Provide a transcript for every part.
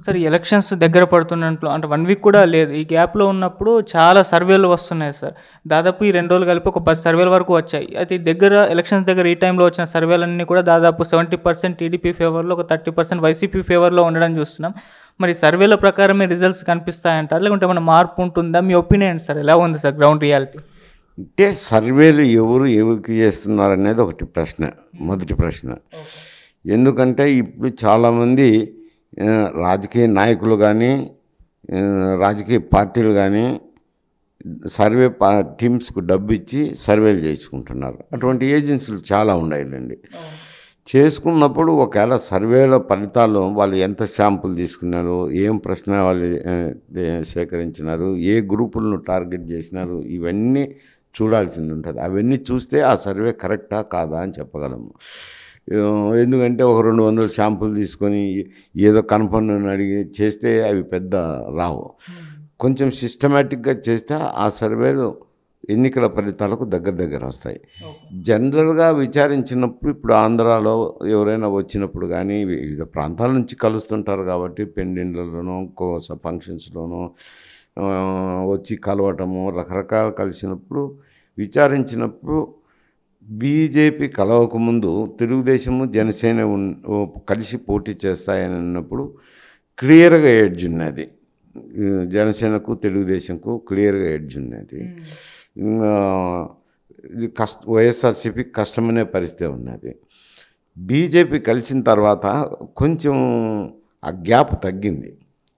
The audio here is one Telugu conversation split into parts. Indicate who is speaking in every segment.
Speaker 1: సరే ఎలక్షన్స్ దగ్గర పడుతున్నట్లు అంటే 1 వీక్ కూడా లేదు. ఈ గ్యాప్‌లో ఉన్నప్పుడు చాలా సర్వేలు వస్తున్నాయి సార్. దాదాపు ఈ 2 రోజులు కలిపి ఒక 10 సర్వేల వరకు వచ్చాయి. అయితే ఈ దగ్గర ఎలక్షన్స్ దగ్గర ఈ టైంలో వచ్చిన సర్వేలన్నీ కూడా దాదాపు 70% టీడీపీ ఫేవర్‌లో, ఒక 30% వైసీపీ ఫేవర్‌లో ఉండడం చూస్తున్నాం. మరి సర్వేల ప్రకారమే రిజల్ట్స్ కనిపిస్తాయంటారా? లేకుంటే ఏమైనా మార్పు ఉంటుందా? మీ ఒపీనియన్ ఏంటి సార్? ఎలా ఉంది సార్ గ్రౌండ్ రియాలిటీ?
Speaker 2: అంటే సర్వేలు ఎవరికి చేస్తున్నారనేది ఒకటి ప్రశ్న, మొదటి ప్రశ్న.
Speaker 1: ఓకే.
Speaker 2: ఎందుకంటే ఇప్పుడు చాలామంది రాజకీయ నాయకులు కానీ, రాజకీయ పార్టీలు కానీ సర్వే టీమ్స్కు డబ్బు ఇచ్చి సర్వేలు చేయించుకుంటున్నారు. అటువంటి ఏజెన్సీలు చాలా ఉన్నాయండి. చేసుకున్నప్పుడు ఒకవేళ సర్వేల ఫలితాలు వాళ్ళు ఎంత శాంపుల్ తీసుకున్నారు, ఏం ప్రశ్న వాళ్ళు సేకరించినారు, ఏ గ్రూపులను టార్గెట్ చేసినారు, ఇవన్నీ చూడాల్సింది ఉంటుంది. అవన్నీ చూస్తే ఆ సర్వే కరెక్టా కాదా అని చెప్పగలము. ఎందుకంటే ఒక 200 శాంపుల్ తీసుకొని ఏదో కన్ఫర్మ్ అడిగి చేస్తే అవి పెద్ద రావు. కొంచెం సిస్టమేటిక్గా చేస్తే ఆ సర్వేలు ఎన్నికల ఫలితాలకు దగ్గర వస్తాయి. జనరల్గా విచారించినప్పుడు ఇప్పుడు ఆంధ్రాలో ఎవరైనా వచ్చినప్పుడు కానీ వివిధ ప్రాంతాల నుంచి కలుస్తుంటారు కాబట్టి పెండిండ్లలోనూ ఫంక్షన్స్లోనూ వచ్చి కలవటము రకరకాలు కలిసినప్పుడు విచారించినప్పుడు బీజేపీ కలవకముందు తెలుగుదేశము జనసేన కలిసి పోటీ చేస్తాయని అన్నప్పుడు క్లియర్గా ఎడ్జ్ ఉన్నది. జనసేనకు తెలుగుదేశంకు క్లియర్గా ఎడ్జ్ ఉన్నది. వైఎస్ఆర్సీపీ కష్టమనే పరిస్థితి ఉన్నది. బీజేపీ కలిసిన తర్వాత కొంచెం ఆ గ్యాప్ తగ్గింది.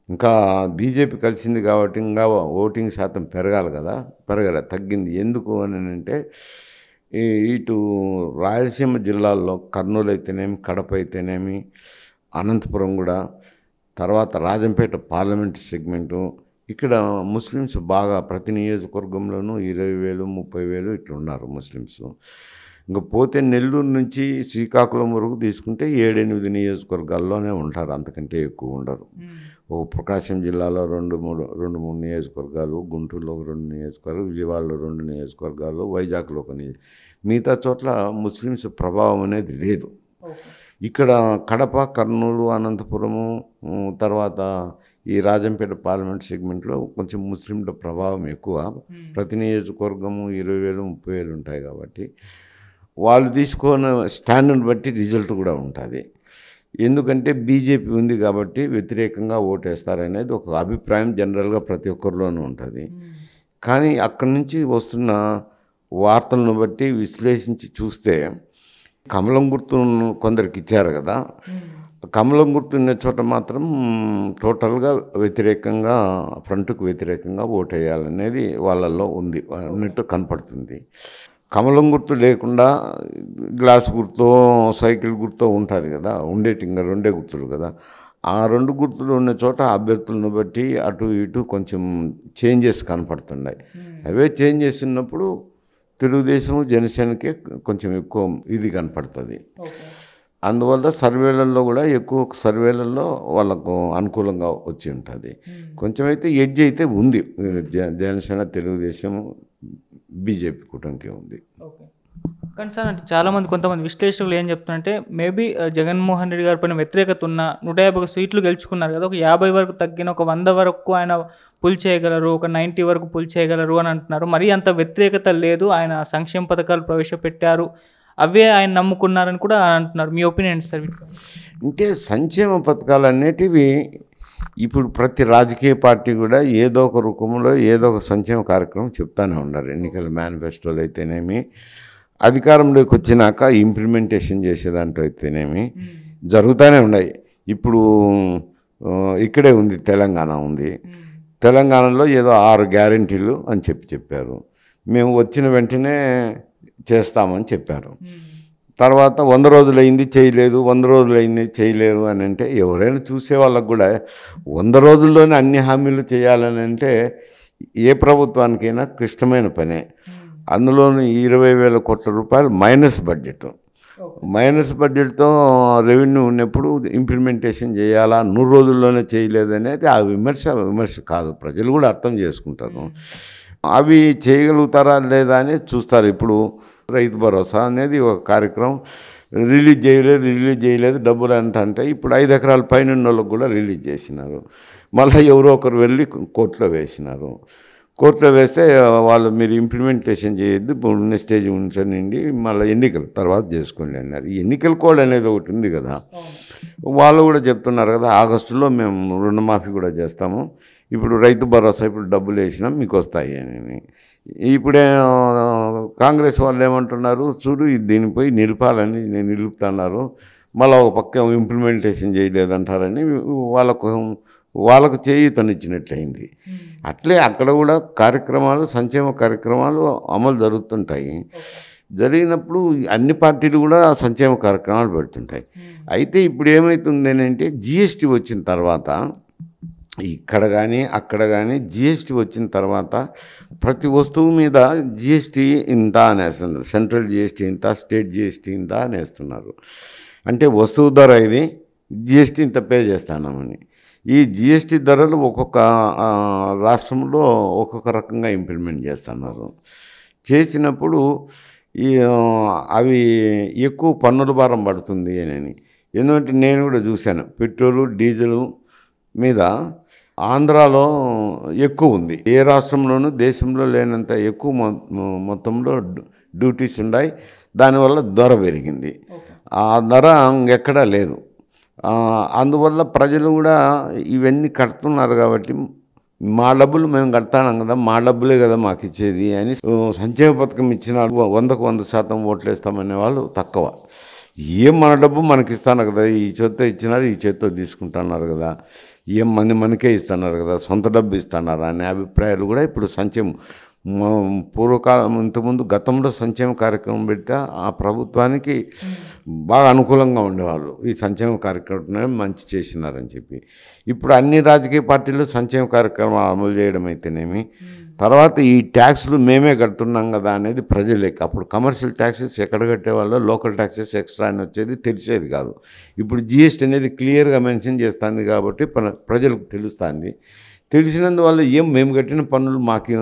Speaker 2: ఇంకా బీజేపీ కలిసింది కాబట్టి ఇంకా ఓటింగ్ శాతం పెరగాలి కదా, తగ్గింది. ఎందుకు అని అంటే ఇటు రాయలసీమ జిల్లాల్లో కర్నూలు అయితేనేమి, కడప అయితేనేమి, అనంతపురం కూడా, తర్వాత రాజంపేట పార్లమెంట్ సెగ్మెంటు, ఇక్కడ ముస్లిమ్స్ బాగా ప్రతి నియోజకవర్గంలోనూ 20,000 30,000 ఇట్లా ఉన్నారు ముస్లిమ్స్. ఇంకా పోతే నెల్లూరు నుంచి శ్రీకాకుళం వరకు తీసుకుంటే 7-8 నియోజకవర్గాల్లోనే ఉంటారు, అంతకంటే ఎక్కువ ఉండరు. ఒక ప్రకాశం జిల్లాలో 2-3 నియోజకవర్గాలు, గుంటూరులో 2 నియోజకవర్గాలు, విజయవాడలో 2 నియోజకవర్గాలు, వైజాగ్లో ఒక మిగతా చోట్ల ముస్లిమ్స్ ప్రభావం అనేది లేదు. ఇక్కడ కడప, కర్నూలు, అనంతపురము, తర్వాత ఈ రాజంపేట పార్లమెంట్ సెగ్మెంట్లో కొంచెం ముస్లింల ప్రభావం ఎక్కువ. ప్రతి నియోజకవర్గము 20,000 30,000 ఉంటాయి కాబట్టి వాళ్ళు తీసుకున్న స్టాండ్ని బట్టి రిజల్ట్ కూడా ఉంటుంది. ఎందుకంటే బీజేపీ ఉంది కాబట్టి వ్యతిరేకంగా ఓటేస్తారనేది ఒక అభిప్రాయం జనరల్గా ప్రతి ఒక్కరిలోనూ ఉంటుంది. కానీ అక్కడి నుంచి వస్తున్న వార్తలను బట్టి విశ్లేషించి చూస్తే కమలం గుర్తు కొందరికి ఇచ్చారు కదా, కమలం గుర్తు ఉన్న చోట మాత్రం టోటల్గా వ్యతిరేకంగా, ఫ్రంట్కు వ్యతిరేకంగా ఓటేయాలనేది వాళ్ళల్లో ఉంది అన్నట్టు కనపడుతుంది. కమలం గుర్తు లేకుండా గ్లాస్ గుర్తో సైకిల్ గుర్తో ఉంటుంది కదా, ఉండేటి ఇంకా 2 గుర్తులు కదా. ఆ 2 గుర్తులు ఉన్న చోట అభ్యర్థులను బట్టి అటు ఇటు కొంచెం చేంజెస్ కనపడుతున్నాయి. అవే చేంజెస్ ఉన్నప్పుడు తెలుగుదేశం జనసేనకే కొంచెం ఎక్కువ ఇది కనపడుతుంది. అందువల్ల సర్వేలలో కూడా ఎక్కువ సర్వేలలో వాళ్ళకు అనుకూలంగా వచ్చి ఉంటుంది. కొంచెం అయితే ఎడ్జ్ అయితే ఉంది, జనసేన తెలుగుదేశం బీజేపీ కూటమికి ఉంది.
Speaker 1: కానీ సార్ అంటే చాలామంది కొంతమంది విశ్లేషకులు ఏం చెప్తున్నారంటే మేబీ జగన్మోహన్ రెడ్డి గారి పైన వ్యతిరేకత ఉన్న 150 సీట్లు గెలుచుకున్నారు కదా, ఒక 50 వరకు తగ్గిన ఒక 100 వరకు ఆయన పుల్ చేయగలరు, ఒక 90 వరకు పుల్ చేయగలరు అని అంటున్నారు. మరీ అంత వ్యతిరేకత లేదు, ఆయన సంక్షేమ పథకాలు ప్రవేశపెట్టారు, అవే ఆయన నమ్ముకున్నారని కూడా అంటున్నారు. మీ ఒపీనియన్ సార్?
Speaker 2: అంటే సంక్షేమ పథకాలు అనేటివి ఇప్పుడు ప్రతి రాజకీయ పార్టీ కూడా ఏదో ఒక రూపంలో ఏదో ఒక సంక్షేమ కార్యక్రమం చెప్తానే ఉన్నారు. ఎన్నికల మేనిఫెస్టోలు అయితేనేమి, అధికారంలోకి వచ్చినాక ఇంప్లిమెంటేషన్ చేసేదాంట్లో అయితేనేమి జరుగుతూనే ఉన్నాయి. ఇప్పుడు ఇక్కడే ఉంది, తెలంగాణ ఉంది. తెలంగాణలో ఏదో 6 గ్యారెంటీలు అని చెప్పారు. మేము వచ్చిన వెంటనే చేస్తామని చెప్పారు. తర్వాత 100 రోజులైంది చేయలేదు, 100 రోజులైంది చేయలేరు అని అంటే ఎవరైనా చూసే వాళ్ళకు కూడా 100 రోజుల్లోనే అన్ని హామీలు చేయాలని అంటే ఏ ప్రభుత్వానికైనా క్లిష్టమైన పనే. అందులోనూ 20,000 కోట్ల రూపాయలు మైనస్ బడ్జెట్తో రెవెన్యూ ఉన్నప్పుడు ఇంప్లిమెంటేషన్ చేయాలా, 100 రోజుల్లోనే చేయలేదనేది ఆ విమర్శ కాదు, ప్రజలు కూడా అర్థం చేసుకుంటారు. అవి చేయగలుగుతారా లేదా అని చూస్తారు. ఇప్పుడు రైతు భరోసా అనేది ఒక కార్యక్రమం రిలీజ్ చేయలేదు డబ్బులు అంటే ఇప్పుడు 5 ఎకరాల పైన ఉన్న వాళ్ళకి కూడా రిలీజ్ చేసినారు. మళ్ళీ ఎవరో ఒకరు వెళ్ళి కోర్టులో వేసినారు. కోర్టులో వేస్తే వాళ్ళు మీరు ఇంప్లిమెంటేషన్ చేయొద్దు, ఉన్న స్టేజ్ ఉంచండి, మళ్ళీ ఎన్నికలు తర్వాత చేసుకోండి అన్నారు. ఈ ఎన్నికల కోడ్ అనేది ఒకటి ఉంది కదా, వాళ్ళు కూడా చెప్తున్నారు కదా, ఆగస్టులో మేము రుణమాఫీ కూడా చేస్తాము, ఇప్పుడు రైతు భరోసా ఇప్పుడు డబ్బులు వేసినాం మీకు వస్తాయి అని. ఇప్పుడే కాంగ్రెస్ వాళ్ళు ఏమంటున్నారు, చూడు దీనిపై నిలపాలని నేను నిలుపుతున్నారు, మళ్ళీ ఒక పక్క ఇంప్లిమెంటేషన్ చేయలేదంటారని వాళ్ళకు చేయూతనిచ్చినట్లయింది. అట్లే అక్కడ కూడా సంక్షేమ కార్యక్రమాలు అమలు జరుగుతుంటాయి. జరిగినప్పుడు అన్ని పార్టీలు కూడా సంక్షేమ కార్యక్రమాలు పెడుతుంటాయి. అయితే ఇప్పుడు ఏమవుతుంది అంటే జిఎస్టీ వచ్చిన తర్వాత ఇక్కడ కానీ అక్కడ కానీ జిఎస్టీ వచ్చిన తర్వాత ప్రతి వస్తువు మీద జిఎస్టీ ఇంత అనేస్తున్నారు. సెంట్రల్ జిఎస్టీ ఇంత, స్టేట్ జిఎస్టీ ఇంత అనేస్తున్నారు. అంటే వస్తువు ధర ఇది, జిఎస్టీ ఇంత పే చేస్తున్నామని. ఈ జిఎస్టీ ధరలు ఒక్కొక్క రాష్ట్రంలో ఒక్కొక్క రకంగా ఇంప్లిమెంట్ చేస్తున్నారు. చేసినప్పుడు అవి ఎక్కువ పన్నుల భారం పడుతుంది అని. ఎందుకంటే నేను కూడా చూశాను, పెట్రోలు డీజిల్ మీద ఆంధ్రాలో ఎక్కువ ఉంది. ఏ రాష్ట్రంలోనూ దేశంలో లేనంత ఎక్కువ మొత్తంలో డ్యూటీస్ ఉన్నాయి. దానివల్ల ధర పెరిగింది. ఆ ధర ఎక్కడా లేదు. అందువల్ల ప్రజలు కూడా ఇవన్నీ కడుతున్నారు కాబట్టి మా డబ్బులు మేము కడతాం కదా, మా డబ్బులే కదా మాకు ఇచ్చేది అని సంక్షేమ పథకం ఇచ్చిన 100కు 100% ఓట్లు వేస్తామనే వాళ్ళు తక్కువ. మన డబ్బు మనకి ఇస్తాను కదా, ఈ చేత్తో ఇచ్చినారు ఈ చేత్తో తీసుకుంటున్నారు కదా, మంది మనకే ఇస్తున్నారు కదా, సొంత డబ్బు ఇస్తున్నారు అనే అభిప్రాయాలు కూడా ఇప్పుడు పూర్వకాలం ఇంతకుముందు గతంలో సంక్షేమ కార్యక్రమం పెట్టా ఆ ప్రభుత్వానికి బాగా అనుకూలంగా ఉండేవాళ్ళు. ఈ సంక్షేమ కార్యక్రమం మంచి చేసినారని చెప్పి ఇప్పుడు అన్ని రాజకీయ పార్టీలు సంక్షేమ కార్యక్రమాలు అమలు చేయడం అయితేనేమి, తర్వాత ఈ ట్యాక్సులు మేమే కడుతున్నాం కదా అనేది ప్రజలకి. అప్పుడు కమర్షియల్ ట్యాక్సెస్ ఎక్కడ కట్టేవాళ్ళు, లోకల్ ట్యాక్సెస్ ఎక్స్ట్రా అని వచ్చేది తెలిసేది కాదు. ఇప్పుడు జిఎస్టీ అనేది క్లియర్గా మెన్షన్ చేస్తుంది కాబట్టి ప్రజలకు తెలుస్తుంది. తెలిసినందువల్ల మేము కట్టిన పన్నులు మాకు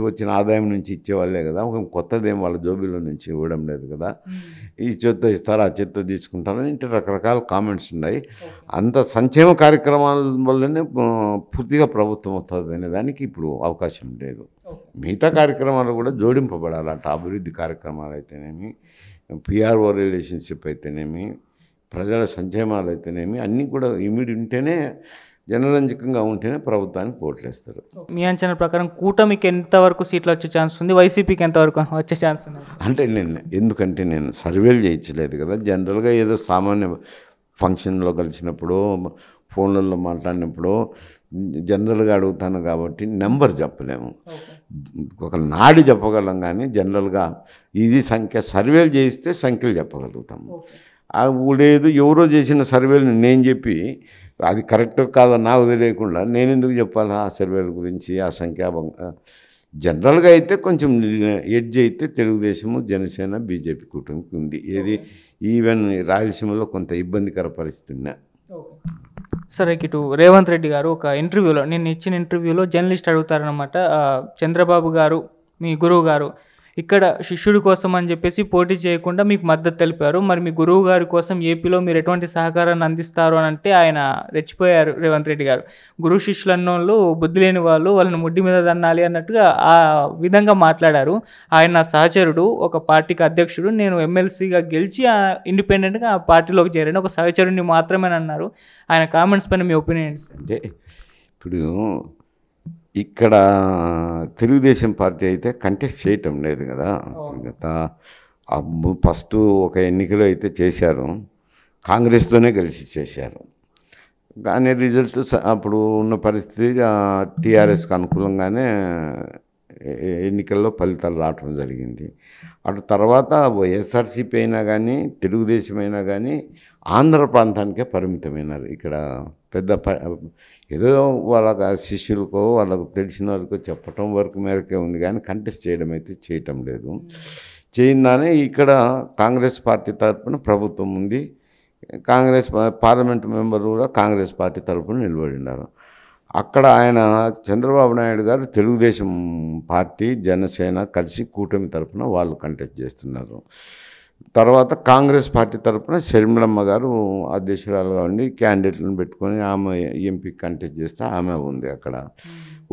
Speaker 2: వచ్చిన ఆదాయం నుంచి ఇచ్చేవాళ్ళే కదా, ఒక కొత్తదేం వాళ్ళ జోబీలో నుంచి ఇవ్వడం లేదు కదా, ఈ చేత్తో ఇస్తారు ఆ చేత్తో తీసుకుంటారని ఇంటి రకరకాల కామెంట్స్ ఉన్నాయి. అంత సంక్షేమ కార్యక్రమాల వల్లనే పూర్తిగా ప్రభుత్వం వస్తుంది అనే దానికి ఇప్పుడు అవకాశం లేదు. మిగతా కార్యక్రమాలు కూడా జోడింపబడాలంట. అభివృద్ధి కార్యక్రమాలు అయితేనేమి, పిఆర్ఓ రిలేషన్షిప్ అయితేనేమి, ప్రజల సంక్షేమాలు అయితేనేమి అన్నీ కూడా ఇమిడి ఉంటేనే జనరంజకంగా ఉంటేనే ప్రభుత్వానికి ఓట్లేస్తారు.
Speaker 1: మీ అంచనా ప్రకారం కూటమికి ఎంతవరకు సీట్లు వచ్చే ఛాన్స్ ఉంది, వైసీపీకి ఎంతవరకు వచ్చే ఛాన్స్ ఉంది?
Speaker 2: అంటే ఎందుకంటే నేను సర్వేలు చేయించలేదు కదా, జనరల్గా ఏదో సామాన్య ఫంక్షన్లో కలిసినప్పుడు ఫోన్లలో మాట్లాడినప్పుడు జనరల్గా అడుగుతాను కాబట్టి నెంబర్ చెప్పలేము, ఒక నాడి చెప్పగలం. కానీ జనరల్గా ఇది సర్వేలు చేయిస్తే సంఖ్యలు చెప్పగలుగుతాము. లేదు ఎవరో చేసిన సర్వేలు నేను చెప్పి అది కరెక్ట్ కాదని నాకు తెలియకుండా నేను ఎందుకు చెప్పాలి ఆ సర్వేల గురించి, ఆ సంఖ్యాభంగా. జనరల్గా అయితే కొంచెం ఎడ్జ్ అయితే తెలుగుదేశము, జనసేన, బీజేపీ కూటమికి ఉంది. ఏది ఈవెన్ రాయలసీమలో కొంత ఇబ్బందికర పరిస్థితి ఉన్నా.
Speaker 1: సరే, ఇటు రేవంత్ రెడ్డి గారు ఒక ఇంటర్వ్యూలో, నేను ఇచ్చిన ఇంటర్వ్యూలో జర్నలిస్ట్ అడుగుతారనమాట, చంద్రబాబు గారు మీ గురువు గారు ఇక్కడ శిష్యుడి కోసం అని చెప్పేసి పోటీ చేయకుండా మీకు మద్దతు తెలిపారు, మరి మీ గురువు గారి కోసం ఏపీలో మీరు ఎటువంటి సహకారాన్ని అందిస్తారు అని అంటే ఆయన రెచ్చిపోయారు రేవంత్ రెడ్డి గారు. గురువు శిష్యులు అన్నోళ్ళు బుద్ధి లేని వాళ్ళు, వాళ్ళని ముడ్డి మీద దన్నాలి అన్నట్టుగా ఆ విధంగా మాట్లాడారు. ఆయన నా సహచరుడు, ఒక పార్టీకి అధ్యక్షుడు, నేను ఎమ్మెల్సీగా గెలిచి ఇండిపెండెంట్గా ఆ పార్టీలోకి చేరాను, ఒక సహచరుడిని మాత్రమే అన్నారు. ఆయన కామెంట్స్ పైన మీ ఒపీనియన్?
Speaker 2: అంటే ఇప్పుడు ఇక్కడ తెలుగుదేశం పార్టీ అయితే కంటెస్ట్ చేయటం లేదు కదా. ఫస్ట్ ఒక ఎన్నికలో అయితే చేశారు, కాంగ్రెస్తోనే కలిసి చేశారు. కానీ రిజల్ట్ అప్పుడు ఉన్న పరిస్థితి టీఆర్ఎస్కి అనుకూలంగానే ఎన్నికల్లో ఫలితాలు రావటం జరిగింది. అటు తర్వాత వైఎస్ఆర్సీపీ అయినా కానీ తెలుగుదేశం అయినా కానీ ఆంధ్ర ప్రాంతానికే పరిమితమైనారు. ఇక్కడ పెద్ద ఏదో వాళ్ళ శిష్యులకో వాళ్ళకు తెలిసిన వాళ్ళకో చెప్పటం వరకు మేరకే ఉంది, కానీ కంటెస్ట్ చేయడం అయితే చేయటం లేదు. చేయిందానే ఇక్కడ కాంగ్రెస్ పార్టీ తరఫున ప్రభుత్వం ఉంది, కాంగ్రెస్ పార్లమెంట్ మెంబర్ కూడా కాంగ్రెస్ పార్టీ తరఫున నిలబడి ఉన్నారు. అక్కడ ఆయన చంద్రబాబు నాయుడు గారు తెలుగుదేశం పార్టీ, జనసేన కలిసి కూటమి తరఫున వాళ్ళు కంటెస్ట్ చేస్తున్నారు. తర్వాత కాంగ్రెస్ పార్టీ తరఫున షర్మిలమ్మ గారు అధ్యక్షురాలుగా ఉండి క్యాండిడేట్లను పెట్టుకొని ఆమె ఎంపీ కంటెస్ట్ చేస్తే ఆమె ఉంది అక్కడ.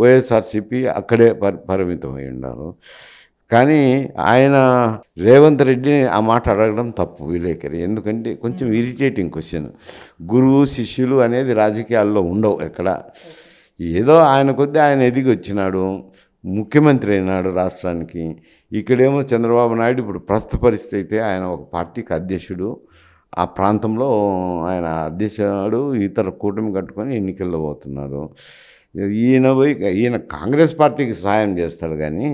Speaker 2: వైఎస్ఆర్సీపీ అక్కడే పరిమితం అయి ఉన్నారు. కానీ ఆయన రేవంత్ రెడ్డిని ఆ మాట అడగడం తప్పు విలేకరి. ఎందుకంటే కొంచెం ఇరిటేటింగ్ క్వశ్చన్. గురువు శిష్యులు అనేది రాజకీయాల్లో ఉండవు ఎక్కడ. ఏదో ఆయన కొద్దీ ఆయన ఎదిగి వచ్చినాడు, ముఖ్యమంత్రి అయినాడు రాష్ట్రానికి. ఇక్కడేమో చంద్రబాబు నాయుడు ఇప్పుడు ప్రస్తుత పరిస్థితి అయితే ఆయన ఒక పార్టీకి అధ్యక్షుడు, ఆ ప్రాంతంలో ఆయన అధ్యక్షుడు, ఇతర కూటమి కట్టుకొని ఎన్నికల్లో పోతున్నారు. ఈయన కాంగ్రెస్ పార్టీకి సహాయం చేస్తాడు కానీ,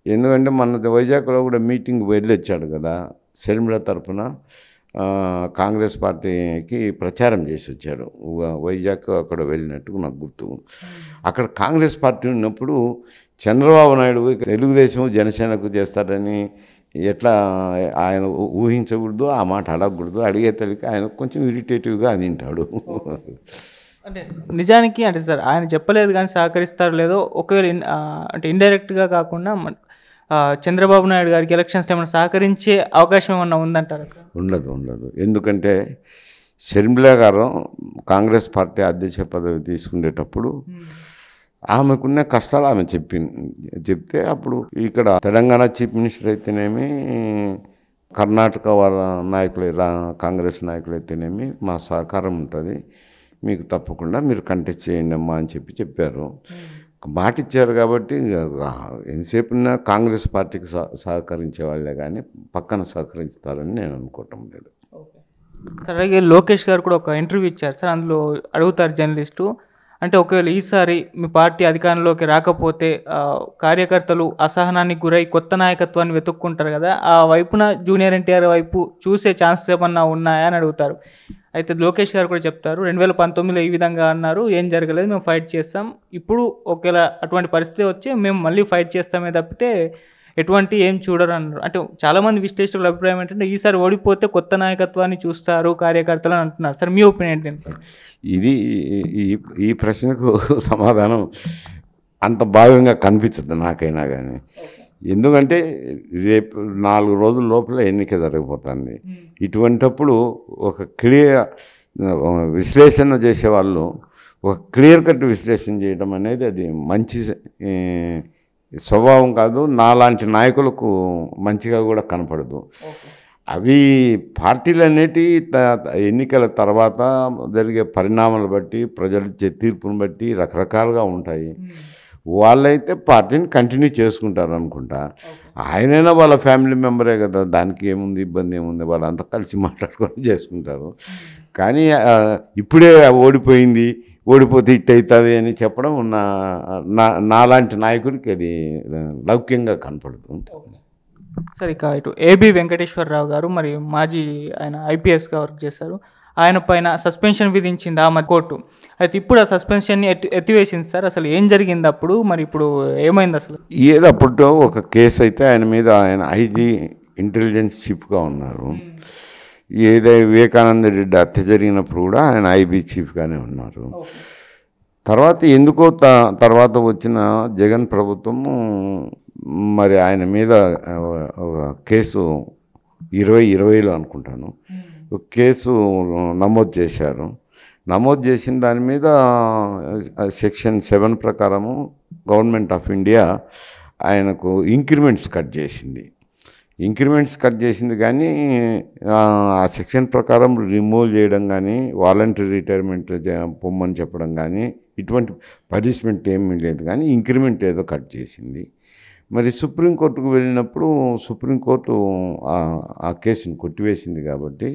Speaker 2: ఎందుకంటే మన వైజాగ్లో కూడా మీటింగ్ వెళ్ళొచ్చాడు కదా షర్మిల తరఫున, కాంగ్రెస్ పార్టీకి ప్రచారం చేసి వచ్చాడు. వైజాగ్ అక్కడ వెళ్ళినట్టు నాకు గుర్తు. అక్కడ కాంగ్రెస్ పార్టీ ఉన్నప్పుడు చంద్రబాబు నాయుడు తెలుగుదేశం జనసేనకు చేస్తాడని ఎట్లా ఆయన ఊహించకూడదు, ఆ మాట అడగకూడదు. అడిగే తల్లికి ఆయన కొంచెం ఇరిటేటివ్గా అని వింటాడు.
Speaker 1: అంటే నిజానికి అంటే సార్ ఆయన చెప్పలేదు కానీ సహకరిస్తారో లేదో, ఒకవేళ అంటే ఇండైరెక్ట్గా కాకుండా చంద్రబాబు నాయుడు గారికి ఎలక్షన్స్ ఏమైనా సహకరించే అవకాశం ఏమన్నా ఉందంటారా?
Speaker 2: ఉండదు. ఎందుకంటే షర్మిల గారు కాంగ్రెస్ పార్టీ అధ్యక్ష పదవి తీసుకునేటప్పుడు ఆమెకున్న కష్టాలు ఆమె చెప్తే అప్పుడు ఇక్కడ తెలంగాణ చీఫ్ మినిస్టర్ అయితేనేమి, కర్ణాటక వాళ్ళ నాయకులు కాంగ్రెస్ నాయకులు అయితేనేమి మా సహకారం ఉంటుంది, మీకు తప్పకుండా మీరు కంటెస్ట్ చేయండి అమ్మా అని చెప్పారు. మాట ఇచ్చారు కాబట్టి ఎంతసేపు కాంగ్రెస్ పార్టీకి సహకరించే వాళ్ళే కానీ పక్కన సహకరిస్తారని నేను అనుకోవటం లేదు.
Speaker 1: సార్ అలాగే లోకేష్ గారు కూడా ఒక ఇంటర్వ్యూ ఇచ్చారు సార్. అందులో అడుగుతారు జర్నలిస్టు, అంటే ఒకవేళ ఈసారి మీ పార్టీ అధికారంలోకి రాకపోతే కార్యకర్తలు అసహనానికి గురై కొత్త నాయకత్వాన్ని వెతుక్కుంటారు కదా, ఆ వైపున జూనియర్ ఎన్టీఆర్ వైపు చూసే ఛాన్సెస్ ఏమన్నా ఉన్నాయా అని అడుగుతారు. అయితే లోకేష్ గారు కూడా చెప్తారు, 2019లో ఈ విధంగా అన్నారు, ఏం జరగలేదు, మేము ఫైట్ చేస్తాం, ఇప్పుడు ఒకవేళ అటువంటి పరిస్థితి వచ్చి మేము మళ్ళీ ఫైట్ చేస్తామే తప్పితే ఎటువంటి ఏం చూడరు అన్నారు. అంటే చాలామంది విశ్లేషకుల అభిప్రాయం ఏంటంటే ఈసారి ఓడిపోతే కొత్త నాయకత్వాన్ని చూస్తారు కార్యకర్తలు అని అంటున్నారు. సార్ మీ ఒపీనియన్ ఏంటి?
Speaker 2: ఇది ఈ ప్రశ్నకు సమాధానం అంత భావ్యంగా కనిపించదు నాకైనా కానీ. ఎందుకంటే రేపు 4 రోజుల లోపల ఎన్నిక జరిగిపోతుంది. ఇటువంటప్పుడు ఒక విశ్లేషణ చేసేవాళ్ళు ఒక క్లియర్ కట్ విశ్లేషణ చేయడం అనేది అది మంచి స్వభావం కాదు, నాలాంటి నాయకులకు మంచిగా కూడా కనపడదు. అవి పార్టీలు అనేటి ఎన్నికల తర్వాత జరిగే పరిణామాలు బట్టి, ప్రజలు ఇచ్చే తీర్పును బట్టి రకరకాలుగా ఉంటాయి. వాళ్ళైతే పార్టీని కంటిన్యూ చేసుకుంటారు అనుకుంటా. ఆయనైనా వాళ్ళ ఫ్యామిలీ మెంబరే కదా, దానికి ఏముంది, ఇబ్బంది ఏముంది, వాళ్ళంతా కలిసి మాట్లాడుకొని చేసుకుంటారు. కానీ ఇప్పుడే ఓడిపోతే ఇట్ అవుతుంది అని చెప్పడం నాలాంటి నాయకుడికి అది లౌక్యంగా కనపడుతుంది.
Speaker 1: సరే, ఇక ఇటు ఏబి వెంకటేశ్వరరావు గారు మరి మాజీ ఆయన ఐపీఎస్గా వర్క్ చేశారు, ఆయన పైన సస్పెన్షన్ విధించింది ఆ కోర్టు. అయితే ఇప్పుడు ఆ సస్పెన్షన్ని ఎత్తివేసింది సార్. అసలు ఏం జరిగింది అప్పుడు, మరి ఇప్పుడు ఏమైంది అసలు?
Speaker 2: అప్పుడు ఒక కేసు అయితే ఆయన మీద, ఆయన ఐజీ ఇంటెలిజెన్స్ చీఫ్గా ఉన్నారు. వివేకానంద రెడ్డి హత్య జరిగినప్పుడు కూడా ఆయన ఐబీ చీఫ్గానే ఉన్నారు. తర్వాత ఎందుకో తర్వాత వచ్చిన జగన్ ప్రభుత్వము మరి ఆయన మీద ఒక కేసు 2020లో అనుకుంటాను కేసు నమోదు చేశారు. నమోదు చేసిన దాని మీద సెక్షన్ 7 ప్రకారము గవర్నమెంట్ ఆఫ్ ఇండియా ఆయనకు ఇంక్రిమెంట్స్ కట్ చేసింది కానీ ఆ సెక్షన్ ప్రకారం రిమూవ్ చేయడం కానీ, వాలంటరీ రిటైర్మెంట్ పొమ్మని చెప్పడం కానీ ఇటువంటి పనిష్మెంట్ ఏమీ లేదు. కానీ ఇంక్రిమెంట్ ఏదో కట్ చేసింది. మరి సుప్రీంకోర్టుకు వెళ్ళినప్పుడు సుప్రీంకోర్టు ఆ కేసును కొట్టివేసింది కాబట్టి